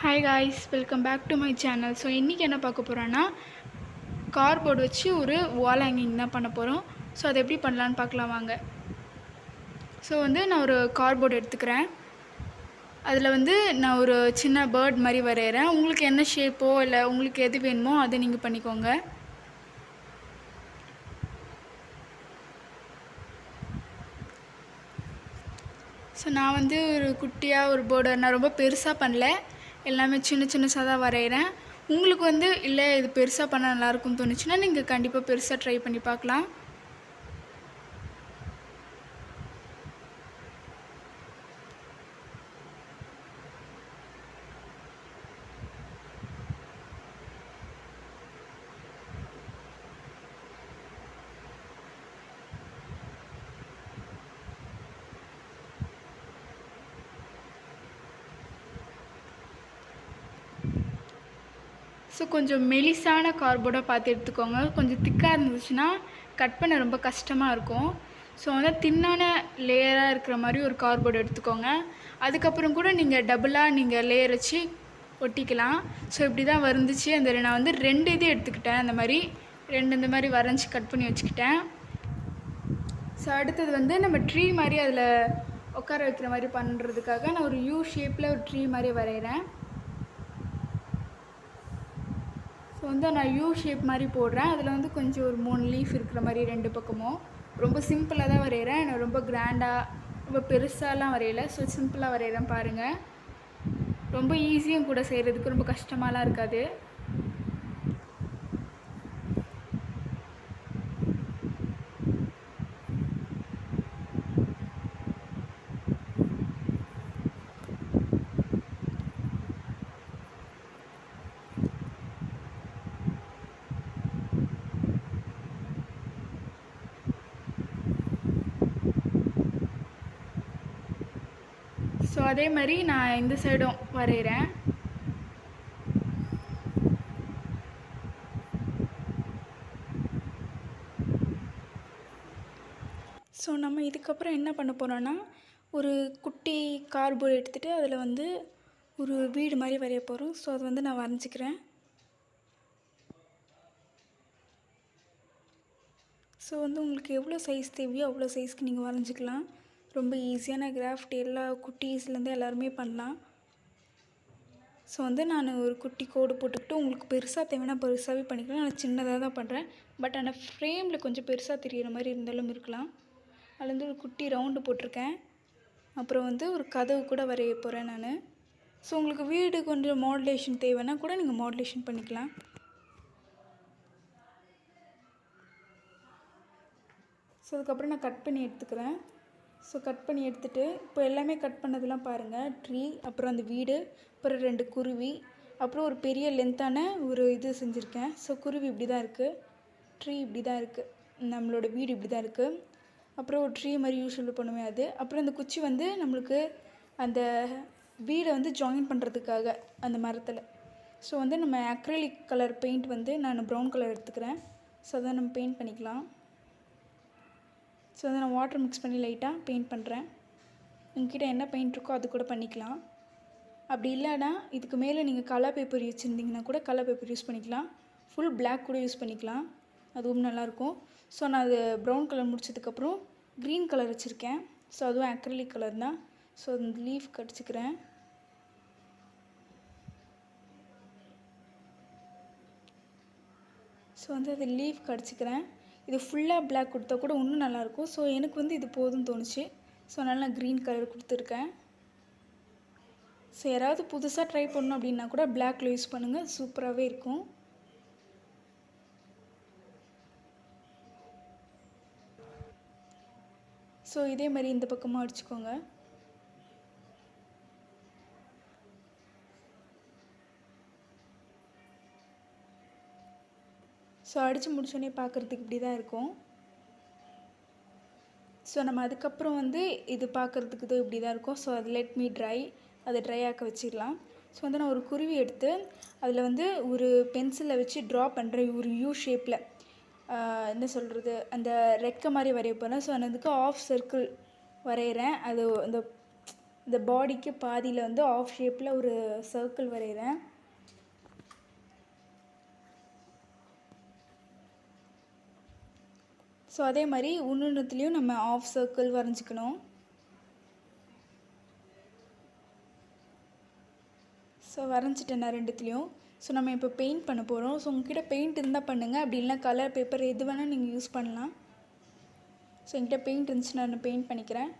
Hi guys, welcome back to my channel. So இன்றைக்கி என்ன பார்க்க போகிறோன்னா, கார்ட்போர்டு வச்சு ஒரு வால் ஹேங்கிங் தான் பண்ண போகிறோம். ஸோ அதை எப்படி பண்ணலான்னு பார்க்கலாம் வாங்க. ஸோ நான் ஒரு கார்ட்போர்டு எடுத்துக்கிறேன். அதில் நான் ஒரு சின்ன பேர்ட் மாதிரி வரைகிறேன். உங்களுக்கு என்ன ஷேப்போ இல்லை உங்களுக்கு எது வேணுமோ அதை நீங்கள் பண்ணிக்கோங்க. ஸோ நான் ஒரு குட்டியாக ஒரு போர்டு நான் ரொம்ப பெருசாக பண்ணல, எல்லாமே சின்னதாக தான் வரைகிறேன். உங்களுக்கு இல்லை இது பெருசாக பண்ண நல்லாயிருக்கும்னு தோணுச்சுன்னா நீங்கள் கண்டிப்பாக பெருசாக ட்ரை பண்ணி பார்க்கலாம். ஸோ கொஞ்சம் மெலிசான கார்ட்போர்டாக பார்த்து எடுத்துக்கோங்க. கொஞ்சம் திக்காக இருந்துச்சுன்னா கட் பண்ண ரொம்ப கஷ்டமாக இருக்கும். ஸோ தின்னான லேயராக இருக்கிற மாதிரி ஒரு கார்ட்போர்டு எடுத்துக்கோங்க. அதுக்கப்புறம் கூட நீங்கள் டபுளாக நீங்கள் லேயர் வச்சு ஒட்டிக்கலாம். ஸோ இப்படி தான் வந்துச்சு. அந்த நான் 2 இது எடுத்துக்கிட்டேன். அந்த மாதிரி 2 இந்த மாதிரி வரைஞ்சி கட் பண்ணி வச்சுக்கிட்டேன். ஸோ அடுத்தது நம்ம ட்ரீ மாதிரி அதில் உட்கார வைக்கிற மாதிரி பண்ணுறதுக்காக நான் ஒரு யூ ஷேப்பில் ஒரு ட்ரீ மாதிரி வரைகிறேன். ஸோ நான் யூ ஷேப் மாதிரி போடுறேன். அதில் கொஞ்சம் ஒரு 3 லீஃப் இருக்கிற மாதிரி 2 பக்கமும். ரொம்ப சிம்பிளாக தான் வரைகிறேன். நான் ரொம்ப கிராண்டாக ரொம்ப பெருசாலாம் வரையலை. ஸோ சிம்பிளாக வரைகிறேன் பாருங்கள். ரொம்ப ஈஸியும் கூட செய்கிறதுக்கு, ரொம்ப கஷ்டமாலாம் இருக்காது. ஸோ அதே மாதிரி நான் இந்த சைடும் வரைகிறேன். ஸோ நம்ம இதுக்கப்புறம் என்ன பண்ண போகிறோன்னா, ஒரு குட்டி கார்ட்போர்டு எடுத்துகிட்டு அதில் ஒரு வீடு மாதிரி வரைய போகிறோம். ஸோ அது நான் வரைஞ்சிக்கிறேன். ஸோ உங்களுக்கு எவ்வளோ சைஸ் தேவையோ அவ்வளோ சைஸ்க்கு நீங்கள் வரைஞ்சிக்கலாம். ரொம்ப ஈஸியான கிராஃப்ட், எல்லா குட்டீஸ்லேருந்து எல்லாருமே பண்ணலாம். ஸோ நான் ஒரு குட்டி கோடு போட்டுக்கிட்டு உங்களுக்கு பெருசாக தேவைன்னா பெருசாகவே பண்ணிக்கலாம். நான் சின்னதாக தான் பண்ணுறேன். பட் ஆனால் ஃப்ரேமில் கொஞ்சம் பெருசாக தெரிகிற மாதிரி இருந்தாலும் இருக்கலாம். அதில் ஒரு குட்டி ரவுண்டு போட்டிருக்கேன். அப்புறம் ஒரு கதவு கூட வரைய போகிறேன் நான். ஸோ உங்களுக்கு வீடு கொஞ்சம் மாடுலேஷன் தேவைன்னா கூட நீங்கள் மாடுலேஷன் பண்ணிக்கலாம். ஸோ அதுக்கப்புறம் நான் கட் பண்ணி எடுத்துக்கிறேன். ஸோ கட் பண்ணி எடுத்துகிட்டு இப்போ எல்லாமே கட் பண்ணதெல்லாம் பாருங்கள். ட்ரீ, அப்புறம் அந்த வீடு, அப்புறம் 2 குருவி, அப்புறம் ஒரு பெரிய லென்த்தான ஒரு இது செஞ்சுருக்கேன். ஸோ குருவி இப்படி தான் இருக்குது, ட்ரீ இப்படி தான் இருக்குது, நம்மளோட வீடு இப்படி தான் இருக்குது. அப்புறம் ஒரு ட்ரீ மாதிரி யூஸ்வல் பண்ணுவேன் அது. அப்புறம் அந்த குச்சி நம்மளுக்கு அந்த வீடை ஜாயின் பண்ணுறதுக்காக அந்த மரத்தில். ஸோ நம்ம அக்ரிலிக் கலர் பெயிண்ட் நான் ப்ரௌன் கலர் எடுத்துக்கிறேன். ஸோ அதை நம்ம பெயிண்ட் பண்ணிக்கலாம். ஸோ நான் வாட்டர் மிக்ஸ் பண்ணி லைட்டாக பெயிண்ட் பண்ணுறேன். உங்ககிட்ட என்ன பெயிண்ட் இருக்கோ அது கூட பண்ணிக்கலாம். அப்படி இல்லைன்னா இதுக்கு மேலே நீங்கள் கலர் பேப்பர் வச்சுருந்தீங்கன்னா கூட கலர் பேப்பர் யூஸ் பண்ணிக்கலாம். ஃபுல் பிளாக் கூட யூஸ் பண்ணிக்கலாம், அதுவும் நல்லாயிருக்கும். ஸோ நான் அது ப்ரௌன் கலர் முடிச்சதுக்கப்புறம் க்ரீன் கலர் வச்சுருக்கேன். ஸோ அதுவும் அக்ரிலிக் கலர் தான். ஸோ அந்த லீஃப் கடிச்சிக்கிறேன். ஸோ அது லீஃப் கடிச்சிக்கிறேன். இது ஃபுல்லாக பிளாக் கொடுத்தா கூட இன்னும் நல்லாயிருக்கும். ஸோ எனக்கு இது போதும்னு தோணுச்சு. ஸோ அதனால் நான் க்ரீன் கலர் கொடுத்துருக்கேன். ஸோ யாராவது புதுசாக ட்ரை பண்ணணும் அப்படின்னா கூட பிளாக்கில் யூஸ் பண்ணுங்கள், சூப்பராகவே இருக்கும். ஸோ இதே மாதிரி இந்த பக்கமாக அடிச்சுக்கோங்க. ஸோ அடித்து முடிச்சோடனே பார்க்குறதுக்கு இப்படி தான் இருக்கும். ஸோ நம்ம அதுக்கப்புறம் இது பார்க்குறதுக்கு தான் இப்படி தான் இருக்கும். ஸோ அது லெட் மீ ட்ரை, அதை ட்ரை ஆக்க வச்சிடலாம். ஸோ நான் ஒரு குருவி எடுத்து அதில் ஒரு பென்சிலை வச்சு ட்ரா பண்ணுறேன். ஒரு யூ ஷேப்பில் என்ன சொல்கிறது, அந்த ரெக்கை மாதிரி வரைய போகிறேன். ஸோ அதுக்கு ஆஃப் சர்க்கிள் வரைகிறேன். அது அந்த இந்த பாடிக்கு பாதியில் வந்து ஆஃப் ஷேப்பில் ஒரு சர்க்கிள் வரைகிறேன். ஸோ அதே மாதிரி ஒன்றுத்துலேயும் நம்ம ஆஃப் சர்க்கிள் வரைஞ்சிக்கணும். ஸோ வரைஞ்சிட்டேன் நான் ரெண்டுத்துலேயும். ஸோ நம்ம இப்போ பெயிண்ட் பண்ண போகிறோம். ஸோ உங்ககிட்ட பெயிண்ட் இருந்தால் பண்ணுங்கள், அப்படி இல்லைனா கலர் பேப்பர் எது வேணால் நீங்கள் யூஸ் பண்ணலாம். ஸோ என்கிட்ட பெயிண்ட் இருந்துச்சு, நான் பெயிண்ட் பண்ணிக்கிறேன்.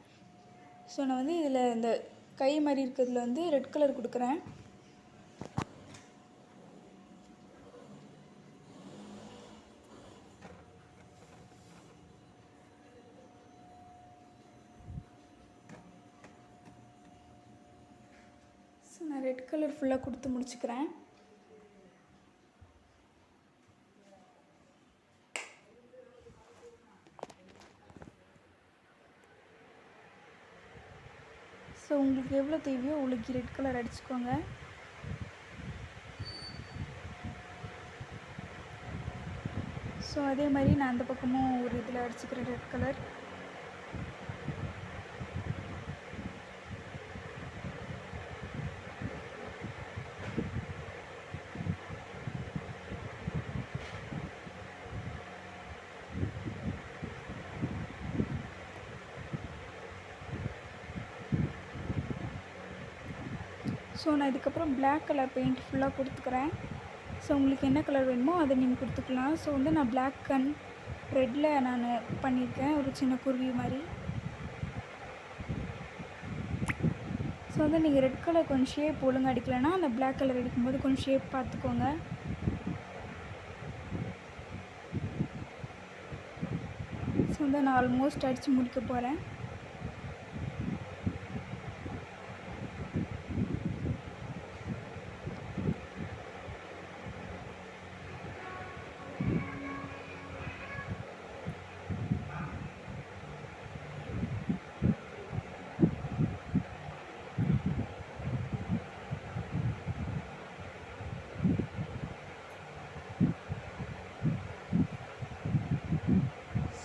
ஸோ நான் வந்து இதில் இந்த கை மாதிரி இருக்கிறதுல வந்து ரெட் கலர் கொடுக்குறேன். ஸோ நான் ரெட் கலர் ஃபுல்லாக கொடுத்து முடிச்சுக்கிறேன். ஸோ உங்களுக்கு எவ்வளோ தேவையோ உங்களுக்கு ரெட் கலர் அடிச்சுக்கோங்க. ஸோ அதே மாதிரி நான் அந்த பக்கமும் ஒரு இதில் அடிச்சுக்கிறேன் ரெட் கலர். ஸோ நான் இதுக்கப்புறம் பிளாக் கலர் பெயிண்ட் ஃபுல்லாக கொடுத்துக்கிறேன். ஸோ உங்களுக்கு என்ன கலர் வேணுமோ அதை நீங்கள் கொடுத்துக்கலாம். ஸோ வந்து நான் பிளாக் அண்ட் ரெட்டில் நான் பண்ணியிருக்கேன், ஒரு சின்ன குருவி மாதிரி. ஸோ வந்து நீங்கள் ரெட் கலர் கொஞ்சம் ஷேப் ஒழுங்காக அடிக்கலைன்னா அந்த பிளாக் கலர் அடிக்கும்போது கொஞ்சம் ஷேப் பார்த்துக்கோங்க. ஸோ வந்து நான் ஆல்மோஸ்ட் அடித்து முடிக்க போகிறேன்.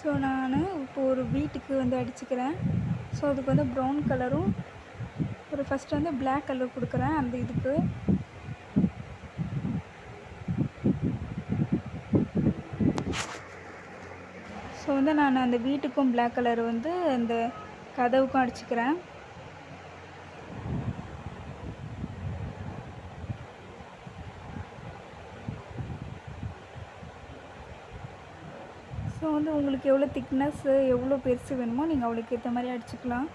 ஸோ நான் இப்போ ஒரு வீட்டுக்கு வந்து அடிச்சுக்கிறேன். ஸோ அதுக்கு வந்து ப்ரௌன் கலரும் ஒரு ஃபஸ்ட்டு வந்து பிளாக் கலர் கொடுக்குறேன் அந்த இதுக்கு. ஸோ வந்து நான் அந்த வீட்டுக்கும் பிளாக் கலர் வந்து அந்த கதவுக்கும் அடிச்சுக்கிறேன். ஸோ வந்து உங்களுக்கு எவ்வளோ திக்னஸ்ஸு எவ்வளோ பெருசு வேணுமோ நீங்கள் அவளுக்கு ஏற்ற மாதிரி அடிச்சுக்கலாம்.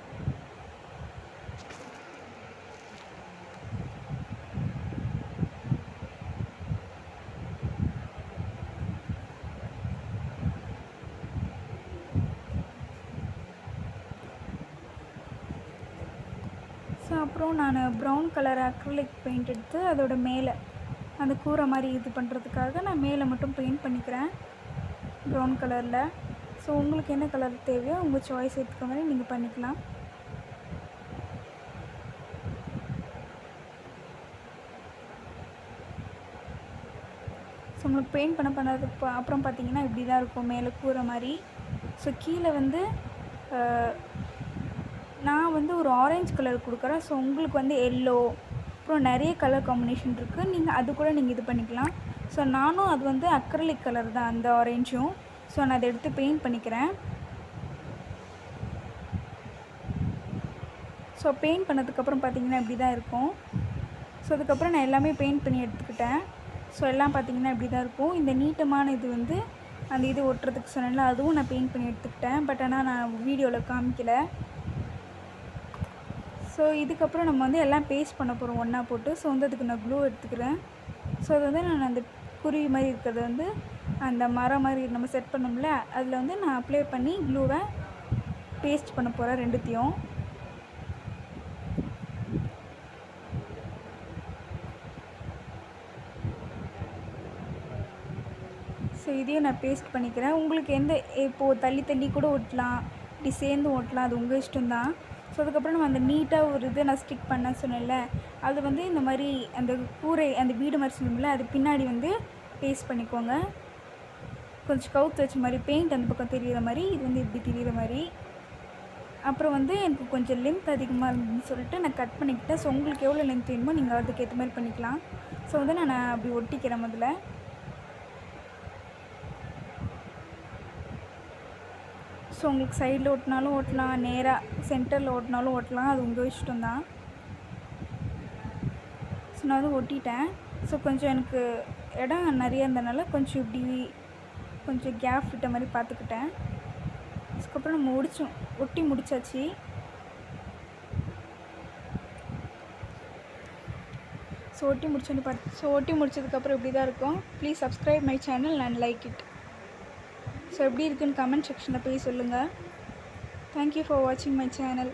ஸோ அப்புறம் நான் ப்ரௌன் கலர் அக்ரிலிக் பெயிண்ட் எடுத்து அதோட மேலே அந்த கூரை மாதிரி இது பண்ணுறதுக்காக நான் மேலே மட்டும் பெயிண்ட் பண்ணிக்கிறேன் ப்ரௌன் கலரில். ஸோ உங்களுக்கு என்ன கலர் தேவையோ உங்கள் சாய்ஸ் எடுத்துக்க மாதிரி நீங்கள் பண்ணிக்கலாம். ஸோ உங்களுக்கு பெயிண்ட் பண்ணது அப்புறம் பார்த்தீங்கன்னா இப்படி தான் இருக்கும் மேலே கூரை மாதிரி. ஸோ கீழே வந்து நான் வந்து ஒரு ஆரஞ்சு கலர் கொடுக்குறேன். ஸோ உங்களுக்கு வந்து எல்லோ அப்புறம் நிறைய கலர் காம்பினேஷன் இருக்குது, நீங்கள் அது கூட நீங்கள் இது பண்ணிக்கலாம். ஸோ நானும் அது வந்து அக்ரிலிக் கலர் தான் அந்த ஆரஞ்சும். ஸோ நான் அதை எடுத்து பெயிண்ட் பண்ணிக்கிறேன். ஸோ பெயிண்ட் பண்ணதுக்கப்புறம் பார்த்திங்கன்னா இப்படி தான் இருக்கும். ஸோ அதுக்கப்புறம் நான் எல்லாமே பெயிண்ட் பண்ணி எடுத்துக்கிட்டேன். ஸோ எல்லாம் பார்த்திங்கன்னா இப்படி தான் இருக்கும். இந்த நீட்டமான இது வந்து அந்த இது ஒட்டுறதுக்கு சொன்னேன்ல அதுவும் நான் பெயிண்ட் பண்ணி எடுத்துக்கிட்டேன். பட் ஆனால் நான் வீடியோவில் காமிக்கல. ஸோ இதுக்கப்புறம் நம்ம வந்து எல்லாம் பேஸ்ட் பண்ண போகிறோம் ஒன்றா போட்டு. ஸோ வந்து அதுக்கு நான் க்ளூ எடுத்துக்கிறேன். ஸோ அது வந்து நான் அந்த குருவி மாதிரி இருக்கிறது வந்து அந்த மரம் மாதிரி நம்ம செட் பண்ணோம்ல அதில் வந்து நான் அப்ளை பண்ணி க்ளூவை பேஸ்ட் பண்ண போகிறேன் ரெண்டுத்தையும். ஸோ இதையும் நான் பேஸ்ட் பண்ணிக்கிறேன். உங்களுக்கு எந்த இப்போது தள்ளி தள்ளி கூட ஒட்டலாம், இப்படி சேர்ந்து ஒட்டலாம், அது உங்கள் இஷ்டம்தான். ஸோ அதுக்கப்புறம் நம்ம அந்த நீட்டாக ஒரு இதை நான் ஸ்டிக் பண்ண சொன்னேன்ல அது வந்து இந்த மாதிரி அந்த கூரை அந்த வீடு மாதிரி சொன்னோம்ல அது பின்னாடி வந்து பேஸ்ட் பண்ணிக்கோங்க. கொஞ்சம் கவுத்து வச்ச மாதிரி பெயிண்ட் அந்த பக்கம் தெரிகிற மாதிரி, இது வந்து இப்படி தெரிகிற மாதிரி. அப்புறம் வந்து எனக்கு கொஞ்சம் லென்த் அதிகமாக இருந்துன்னு சொல்லிட்டு நான் கட் பண்ணிக்கிட்டேன். ஸோ உங்களுக்கு எவ்வளோ லென்த் வேணுமோ நீங்கள் அதுக்கேற்ற மாதிரி பண்ணிக்கலாம். ஸோ வந்து நான் அப்படி ஒட்டிக்கிறேன் முதல்ல. ஸோ உங்களுக்கு சைடில் ஓட்டினாலும் ஓட்டலாம், நேராக சென்டரில் ஓட்டினாலும் ஓட்டலாம், அது உங்கள் இஷ்டம் தான். ஸோ நான் வந்து ஒட்டிட்டேன். ஸோ கொஞ்சம் எனக்கு இடம் நிறைய இருந்தனால கொஞ்சம் இப்படி கொஞ்சம் கேப் விட்ட மாதிரி பார்த்துக்கிட்டேன். அதுக்கப்புறம் நம்ம ஒட்டி முடிச்சாச்சு. ஸோ ஒட்டி முடிச்சதுக்கப்புறம் இப்படி தான் இருக்கும். Please subscribe my channel and like it. So எப்படி இருக்குன்னு கமெண்ட் செக்ஷனில் போய் சொல்லுங்கள். தேங்க்யூ ஃபார் வாட்சிங் மை சேனல்.